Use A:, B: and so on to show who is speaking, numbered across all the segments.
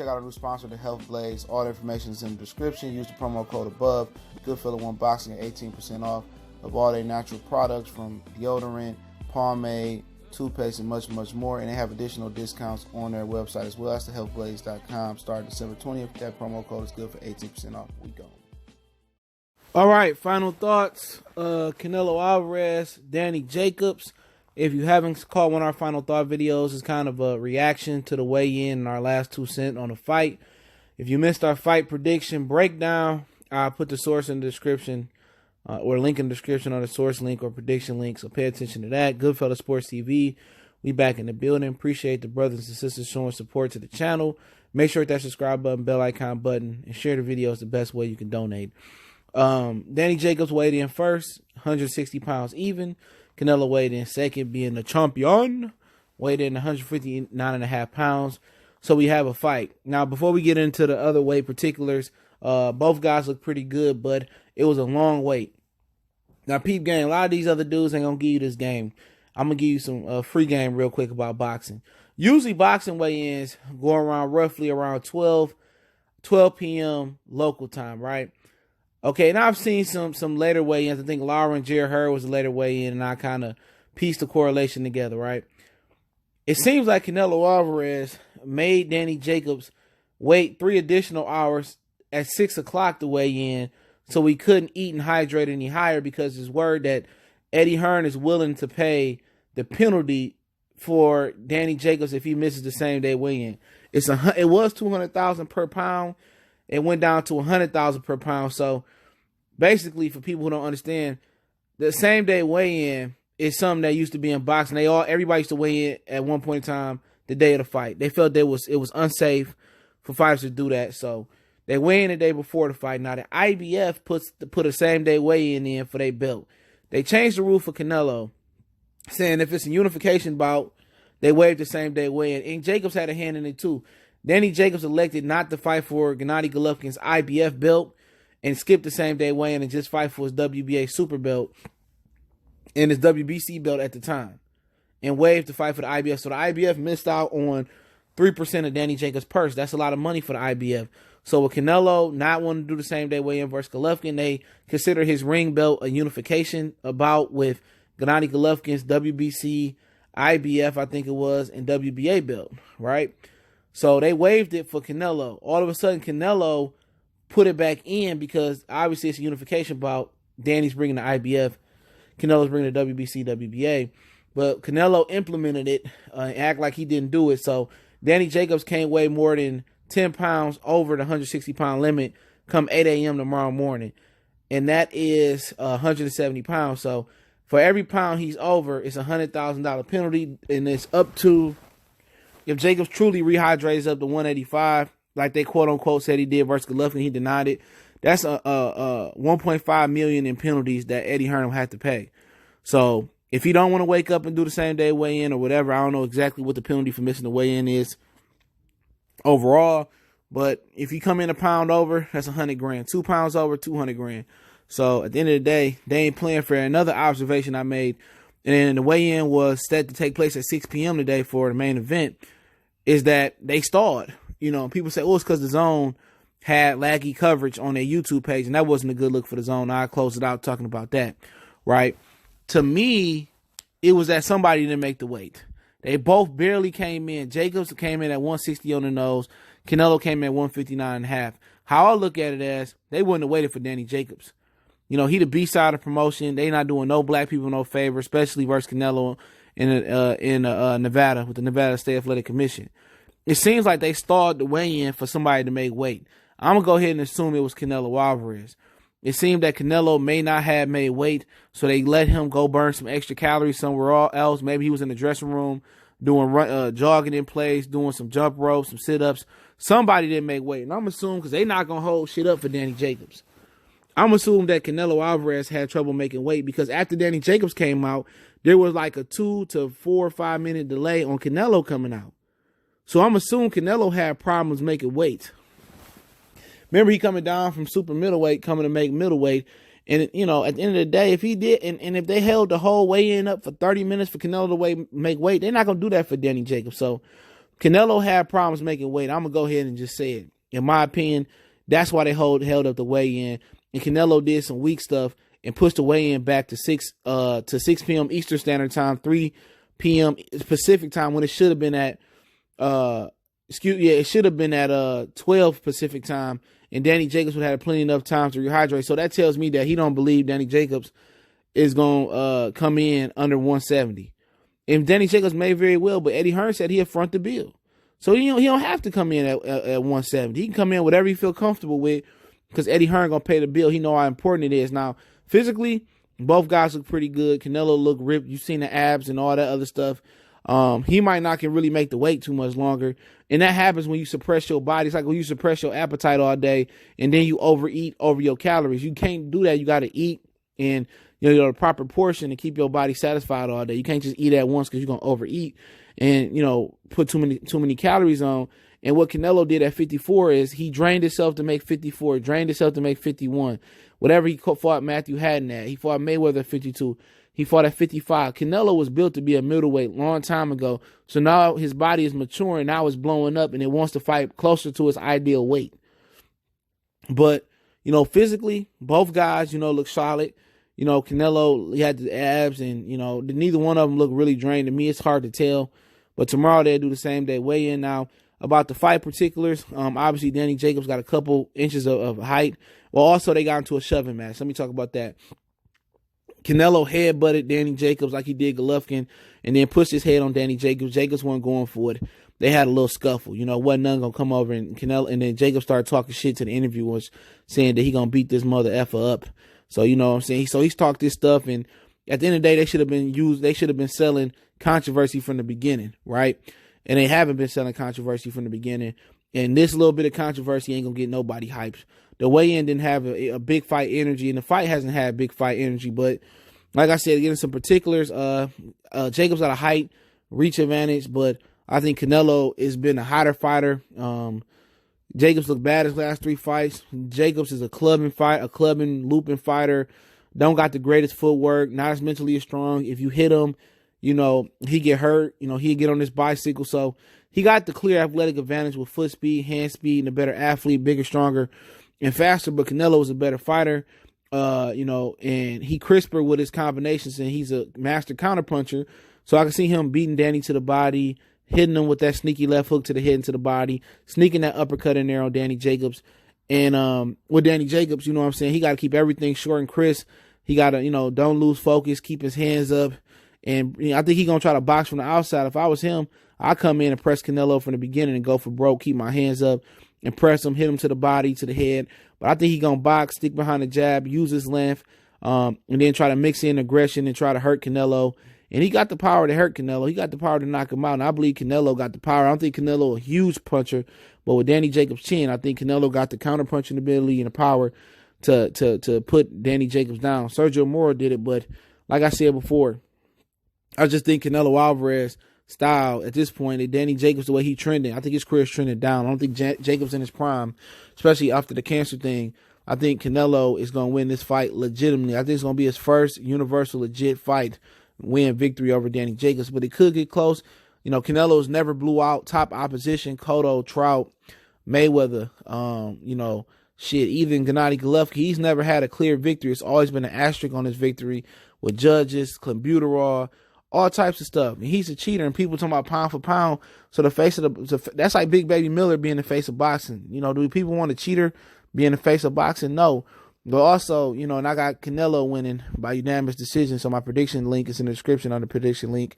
A: check out our new sponsor, the Health Blaze. All the information is in the description. Use the promo code above. Goodfellow Unboxing at 18% off of all their natural products from deodorant, pomade, toothpaste, and much, much more. And they have additional discounts on their website as well. That's thehealthblaze.com. Starting December 20th. That promo code is good for 18% off. We go.
B: All right, final thoughts. Canelo Alvarez, Danny Jacobs. If you haven't caught one of our final thought videos, it's kind of a reaction to the weigh-in and our last 2 cents on the fight. If you missed our fight prediction breakdown, I'll put the source in the description or link in the description on the source link or prediction link, so pay attention to that. Goodfellow Sports TV, we back in the building. Appreciate the brothers and sisters showing support to the channel. Make sure to hit that subscribe button, bell icon button, and share the video. Is the best way you can donate. Danny Jacobs weighed in first, 160 pounds even. Canelo weighed in second, being the champion, weighed in 159.5 pounds. So we have a fight. Now, before we get into the other weight particulars, both guys look pretty good, but it was a long wait. Now, peep game, a lot of these other dudes ain't going to give you this game. I'm going to give you some free game real quick about boxing. Usually, boxing weigh-ins go around roughly around 12 p.m. local time, right? Okay, now I've seen some later weigh-ins. I think Laura and Jared Hurd was a later weigh-in, and I kind of pieced the correlation together, right? It seems like Canelo Alvarez made Danny Jacobs wait 3 additional hours at 6 o'clock to weigh in, so he couldn't eat and hydrate any higher because it's word that Eddie Hearn is willing to pay the penalty for Danny Jacobs if he misses the same day weigh-in. It was $200,000 per pound. It went down to $100,000 per pound. So basically, for people who don't understand, the same day weigh-in is something that used to be in boxing. Everybody used to weigh in at one point in time the day of the fight. They felt it was unsafe for fighters to do that, so they weigh in the day before the fight. Now the IBF put a same day weigh-in in for their belt. They changed the rule for Canelo, saying if it's a unification bout, they waive the same day weigh-in. And Jacobs had a hand in it too. Danny Jacobs elected not to fight for Gennady Golovkin's IBF belt and skip the same day weigh-in and just fight for his WBA super belt and his WBC belt at the time and waived to fight for the IBF. So the IBF missed out on 3% of Danny Jacobs' purse. That's a lot of money for the IBF. So with Canelo not wanting to do the same day weigh-in versus Golovkin, they consider his ring belt a unification bout with Gennady Golovkin's WBC, IBF, I think it was, and WBA belt, right? So they waived it for Canelo. All of a sudden, Canelo put it back in because obviously it's a unification bout. Danny's bringing the IBF. Canelo's bringing the WBC, WBA. But Canelo implemented it and act like he didn't do it. So Danny Jacobs can't weigh more than 10 pounds over the 160-pound limit come 8 a.m. tomorrow morning. And that is 170 pounds. So for every pound he's over, it's a $100,000 penalty. And it's up to, if Jacobs truly rehydrates up to 185, like they quote-unquote said he did versus Golovkin, he denied it. That's a $1.5 million in penalties that Eddie Hearn will have to pay. So if he don't want to wake up and do the same day weigh-in or whatever, I don't know exactly what the penalty for missing the weigh-in is overall. But if you come in a pound over, that's $100,000. 2 pounds over, $200,000. So at the end of the day, they ain't playing fair. Another observation I made, and the weigh-in was set to take place at 6 p.m. today for the main event, is that they stalled. You know, people say, oh, it's because the Zone had laggy coverage on their YouTube page, and that wasn't a good look for the Zone. I closed it out talking about that, right? To me, it was that somebody didn't make the weight. They both barely came in. Jacobs came in at 160 on the nose. Canelo came in at 159.5. How I look at it as, they wouldn't have waited for Danny Jacobs. You know, he the B-side of promotion. They not doing no black people no favor, especially versus Canelo in Nevada with the Nevada State Athletic Commission. It seems like they stalled the weigh-in for somebody to make weight. I'm going to go ahead and assume it was Canelo Alvarez. It seemed that Canelo may not have made weight, so they let him go burn some extra calories somewhere else. Maybe he was in the dressing room doing jogging in place, doing some jump ropes, some sit-ups. Somebody didn't make weight. And I'm assuming because they're not going to hold shit up for Danny Jacobs. I'm assuming that Canelo Alvarez had trouble making weight because after Danny Jacobs came out, there was like a 2 to 4 or 5 minute delay on Canelo coming out. So I'm assuming Canelo had problems making weight. Remember, he coming down from super middleweight, coming to make middleweight. And, you know, at the end of the day, if he did, and if they held the whole weigh-in up for 30 minutes for Canelo to make weight, they're not going to do that for Danny Jacobs. So Canelo had problems making weight. I'm gonna go ahead and just say it. In my opinion, that's why they held up the weigh-in. And Canelo did some weak stuff and pushed the weigh-in back to 6 p.m. Eastern Standard Time, 3 p.m. Pacific Time, when it should have been at it should have been at 12 Pacific Time, and Danny Jacobs would have had plenty enough time to rehydrate. So that tells me that he don't believe Danny Jacobs is gonna come in under 170. And Danny Jacobs may very well, but Eddie Hearn said he'll front the bill. So he don't have to come in at 170. He can come in whatever he feel comfortable with, because Eddie Hearn gonna pay the bill. He know how important it is. Now, physically, both guys look pretty good. Canelo look ripped. You've seen the abs and all that other stuff. He might not can really make the weight too much longer. And that happens when you suppress your body. It's like when you suppress your appetite all day and then you overeat over your calories. You can't do that. You got to eat in the proper portion to keep your body satisfied all day. You can't just eat at once because you're going to overeat and, put too many calories on. And what Canelo did at 54 is he drained himself to make 54, drained himself to make 51. Whatever he fought Matthew Haddon at. He fought Mayweather at 52. He fought at 55. Canelo was built to be a middleweight long time ago. So now his body is maturing. Now it's blowing up and it wants to fight closer to its ideal weight. But, physically, both guys, look solid. Canelo, he had the abs and, neither one of them look really drained. To me, it's hard to tell. But tomorrow they'll do the same day weigh in. Now, about the fight particulars, obviously Danny Jacobs got a couple inches of height. Well, also they got into a shoving match. Let me talk about that. Canelo head-butted Danny Jacobs like he did Golovkin and then pushed his head on Danny Jacobs. Jacobs wasn't going for it. They had a little scuffle. Wasn't none going to come over, and Canelo, and then Jacobs started talking shit to the interviewers, saying that he going to beat this mother effer up. So, you know what I'm saying? So he's talked this stuff, and at the end of the day, they should have been selling controversy from the beginning, right? And they haven't been selling controversy from the beginning. And this little bit of controversy ain't going to get nobody hyped. The weigh-in didn't have a big fight energy, and the fight hasn't had big fight energy. But like I said, getting some particulars, Jacobs got a height, reach advantage, but I think Canelo has been a hotter fighter. Jacobs looked bad his last 3 fights. Jacobs is a clubbing, looping fighter. Don't got the greatest footwork, not as mentally as strong. If you hit him, he get hurt. He'd get on his bicycle. So he got the clear athletic advantage with foot speed, hand speed, and a better athlete, bigger, stronger, and faster. But Canelo is a better fighter, and he crisper with his combinations, and he's a master counterpuncher. So I can see him beating Danny to the body, hitting him with that sneaky left hook to the head and to the body, sneaking that uppercut in there on Danny Jacobs. And with Danny Jacobs, you know what I'm saying, he got to keep everything short and crisp. He got to, don't lose focus, keep his hands up. And I think he's going to try to box from the outside. If I was him, I'd come in and press Canelo from the beginning and go for broke, keep my hands up and press him, hit him to the body, to the head. But I think he's going to box, stick behind the jab, use his length, and then try to mix in aggression and try to hurt Canelo. And he got the power to hurt Canelo. He got the power to knock him out. And I believe Canelo got the power. I don't think Canelo a huge puncher, but with Danny Jacobs' chin, I think Canelo got the counter punching ability and the power to put Danny Jacobs down. Sergio Mora did it, but like I said before, I just think Canelo Alvarez style at this point, and Danny Jacobs, the way he trending, I think his career is trending down. I don't think Jacobs in his prime, especially after the cancer thing. I think Canelo is going to win this fight legitimately. I think it's going to be his first universal legit fight, win victory over Danny Jacobs, but it could get close. Canelo's never blew out top opposition, Cotto, Trout, Mayweather, even Gennady Golovkin. He's never had a clear victory. It's always been an asterisk on his victory with judges, clenbuterol, all types of stuff. And he's a cheater, and people talking about pound for pound. So that's like Big Baby Miller being the face of boxing. Do people want a cheater being the face of boxing? No. But also, and I got Canelo winning by unanimous decision. So my prediction link is in the description on the prediction link.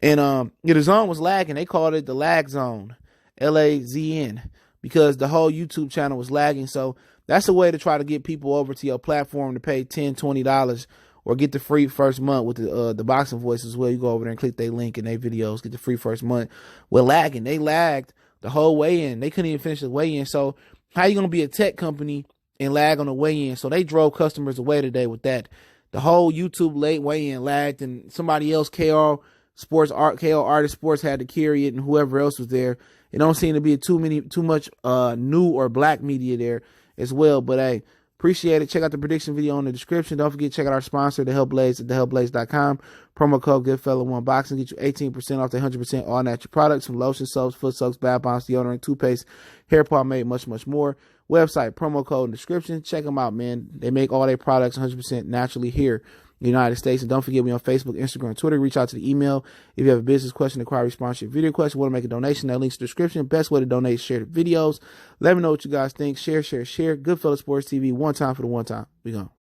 B: And the zone was lagging. They called it the lag zone, LAZN, because the whole YouTube channel was lagging. So that's a way to try to get people over to your platform to pay $10, $20 or get the free first month with the Boxing Voice as well. You go over there and click their link in their videos, get the free first month. We're lagging. They lagged the whole way in. They couldn't even finish the weigh in. So how you going to be a tech company and lag on the weigh-in? So they drove customers away today with that. The whole YouTube late weigh-in lagged, and somebody else, KL Artist Sports, had to carry it, and whoever else was there. It don't seem to be too much new or black media there as well. But hey, Appreciate it. Check out the prediction video in the description. Don't forget to check out our sponsor, The Health Blaze, at thehealthblaze.com. Promo code Goodfella1Boxing. Get you 18% off the 100% all natural products from lotion, soaps, foot soaks, bath bombs, deodorant, toothpaste, hair pomade, much, much more. Website, promo code in the description. Check them out, man. They make all their products 100% naturally here in the United States. And don't forget, we on Facebook, Instagram, Twitter. Reach out to the email if you have a business question, inquiry, sponsorship, video question, want to make a donation. That link's in the description. Best way to donate is share the videos. Let me know what you guys think. Share. Goodfella Sports TV. One time for the one time. We gone.